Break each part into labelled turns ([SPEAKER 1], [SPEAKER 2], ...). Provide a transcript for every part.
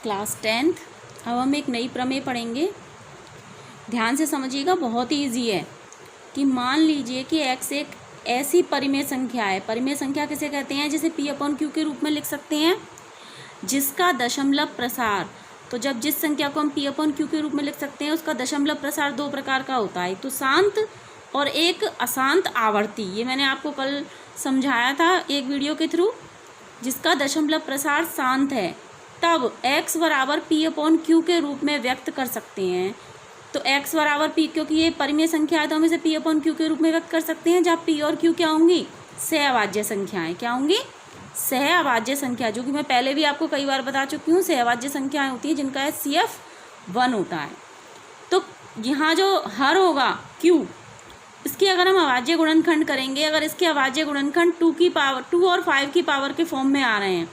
[SPEAKER 1] Class 10th। अब हम एक नई प्रमेय पढ़ेंगे। ध्यान से समझिएगा, बहुत ही ईजी है। कि मान लीजिए कि x एक ऐसी परिमेय संख्या है। परिमेय संख्या किसे कहते हैं? जिसे p/q के रूप में लिख सकते हैं, जिसका दशमलव प्रसार, तो जब जिस संख्या को हम p/q के रूप में लिख सकते हैं उसका दशमलव प्रसार दो प्रकार का होता है, एक तो शांत और एक अशांत आवर्ती। ये मैंने आपको कल समझाया था एक वीडियो के थ्रू। जिसका दशमलव प्रसार शांत है तब x बराबर p/q के रूप में व्यक्त कर सकते हैं। तो x बराबर p, क्योंकि ये परिमेय संख्या है तो हम इसे p/q के रूप में व्यक्त कर सकते हैं, जहाँ p और q क्या होंगी? सहअभाज्य संख्याएं। क्या होंगी? सहअभाज्य संख्या, जो कि मैं पहले भी आपको कई बार बता चुकी हूँ। सहअभाज्य संख्याएं होती हैं जिनका HCF 1 होता है। तो यहाँ जो हर होगा q, इसके अगर हम अभाज्य गुणनखंड करेंगे, अगर इसके अभाज्य गुणनखंड 2 और 5 की पावर के फॉर्म में आ रहे हैं,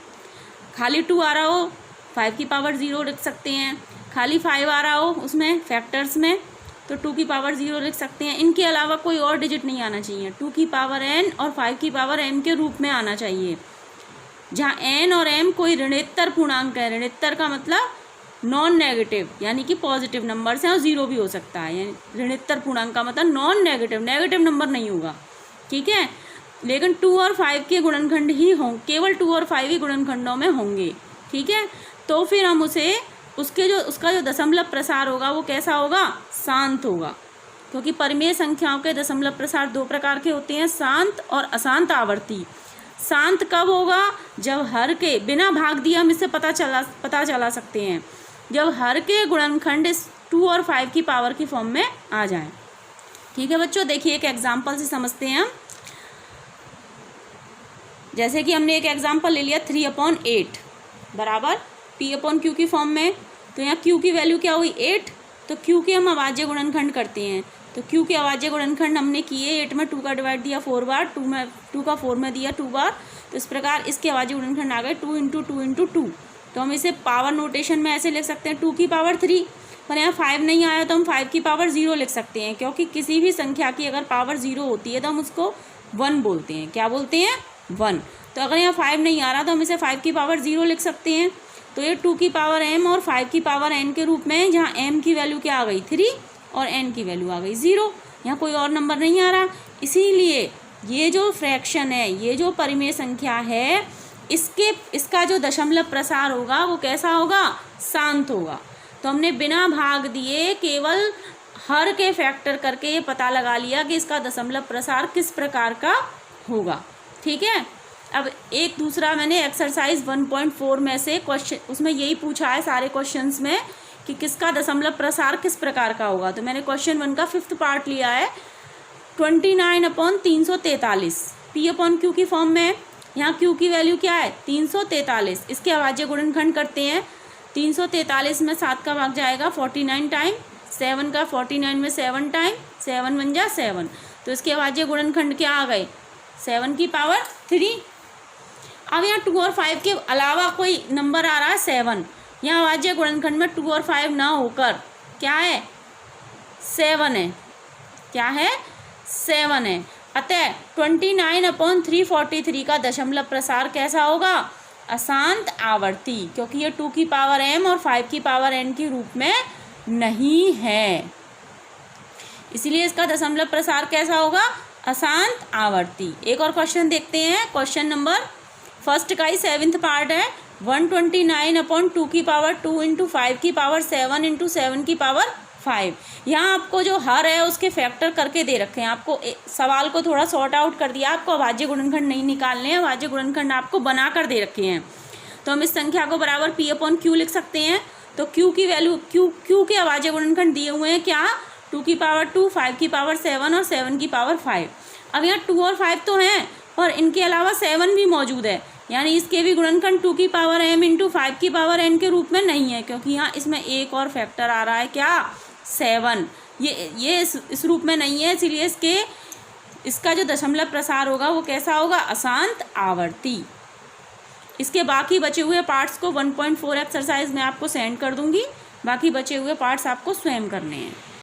[SPEAKER 1] खाली 2 आ रहा हो 5 की पावर 0 लिख सकते हैं, खाली 5 आ रहा हो उसमें फैक्टर्स में तो 2 की पावर 0 लिख सकते हैं। इनके अलावा कोई और डिजिट नहीं आना चाहिए। 2 की पावर n और 5 की पावर m के रूप में आना चाहिए, जहाँ n और m कोई ऋणोत्तर पूर्णांक है। ऋणोत्तर का मतलब नॉन नेगेटिव, यानी कि पॉजिटिव नंबर्स हैं और 0 भी हो सकता है। यानी ऋणोत्तर पूर्णांक का मतलब नॉन नेगेटिव, नेगेटिव नंबर नहीं होगा, ठीक है। लेकिन 2 और 5 के गुणनखंड ही हों, केवल 2 और 5 ही गुणनखंडों में होंगे, ठीक है। तो फिर हम उसका जो दशमलव प्रसार होगा वो कैसा होगा? शांत होगा, क्योंकि परिमेय संख्याओं के दशमलव प्रसार दो प्रकार के होते हैं, शांत और अशांत आवर्ती। शांत कब होगा? जब हर के बिना भाग दिए हम इससे पता चला सकते हैं, जब हर के गुणनखंड इस 2 और 5 की पावर की फॉर्म में आ जाए, ठीक है बच्चों। देखिए एक एग्जाम्पल से समझते हैं हम। जैसे कि हमने एक एग्जाम्पल ले लिया 3/8 बराबर p/q की फॉर्म में। तो यहाँ q की वैल्यू क्या हुई? 8। तो q के हम अभाज्य गुणनखंड करते हैं। तो q के अभाज्य गुणनखंड हमने किए, 8 में 2 का डिवाइड दिया 4 बार, 2 का 4 में दिया 2 बार। तो इस प्रकार इसके अभाज्य गुणनखंड आ गए 2 × 2 × 2। तो हम इसे पावर नोटेशन में ऐसे लिख सकते हैं 2 की पावर 3। पर यहाँ 5 नहीं आया तो हम 5 की पावर 0 लिख सकते हैं, क्योंकि किसी भी संख्या की अगर पावर 0 होती है तो हम उसको 1 बोलते हैं। क्या बोलते हैं? 1। तो अगर यहाँ 5 नहीं आ रहा तो हम इसे 5 की पावर 0 लिख सकते हैं। तो ये 2 की पावर m और 5 की पावर n के रूप में, जहाँ m की वैल्यू क्या आ गई? 3 और n की वैल्यू आ गई 0। यहाँ कोई और नंबर नहीं आ रहा, इसीलिए ये जो फ्रैक्शन है, ये जो परिमेय संख्या है, इसका जो दशमलव प्रसार होगा वो कैसा होगा? शांत होगा। तो हमने बिना भाग दिए केवल हर के फैक्टर करके ये पता लगा लिया कि इसका दशमलव प्रसार किस प्रकार का होगा, ठीक है। अब एक दूसरा मैंने एक्सरसाइज 1.4 में से क्वेश्चन, उसमें यही पूछा है सारे क्वेश्चंस में कि किसका दशमलव प्रसार किस प्रकार का होगा। तो मैंने क्वेश्चन 1 का 5th पार्ट लिया है, 29/343 p/q की फॉर्म में। यहाँ q की वैल्यू क्या है? 343। इसके अभाज्य गुणनखंड करते हैं। 343 में 7 का भाग जाएगा 49 टाइम, 7 का 49 में 7 टाइम, 7 बन जा 7। तो इसके अभाज्य गुणनखंड क्या आ गए? 7 की पावर 3। अब यहाँ 2 और 5 के अलावा कोई नंबर आ रहा है 7। यहाँ अभाज्य गुणनखंड में 2 और 5 ना होकर क्या है? 7 है। क्या है? 7 है। अतः 29/343 का दशमलव प्रसार कैसा होगा? अशांत आवर्ती, क्योंकि ये 2 की पावर m और 5 की पावर n के रूप में नहीं है, इसलिए इसका दशमलव प्रसार कैसा होगा? अशांत आवर्ती। एक और क्वेश्चन देखते हैं। क्वेश्चन नंबर फर्स्ट का ही 7th पार्ट है, 129/2 की पावर 2 × 5 की पावर 7 × 7 की पावर 5। यहाँ आपको जो हर है उसके फैक्टर करके दे रखे हैं। आपको सवाल को थोड़ा सॉर्ट आउट कर दिया, आपको अभाज्य गुणनखंड नहीं निकालने हैं, अभाज्य गुणनखंड आपको बना कर दे रखे हैं। तो हम इस संख्या को बराबर p/q लिख सकते हैं। तो q की वैल्यू, q के अभाज्य गुणनखंड दिए हुए हैं क्या? 2 की पावर 2, 5 की पावर 7 और 7 की पावर 5। अब यहाँ 2 और 5 तो हैं, पर इनके अलावा 7 भी मौजूद है, यानी इसके भी गुणनखंड 2 की पावर m × 5 की पावर n के रूप में नहीं है, क्योंकि यहाँ इसमें एक और फैक्टर आ रहा है क्या? 7। ये इस रूप में नहीं है, इसीलिए इसका जो दशमलव प्रसार होगा वो कैसा होगा? अशांत आवर्ती। इसके बाकी बचे हुए पार्ट्स को 1.4 एक्सरसाइज में आपको सेंड कर दूंगी, बाकी बचे हुए पार्ट्स आपको स्वयं करने हैं।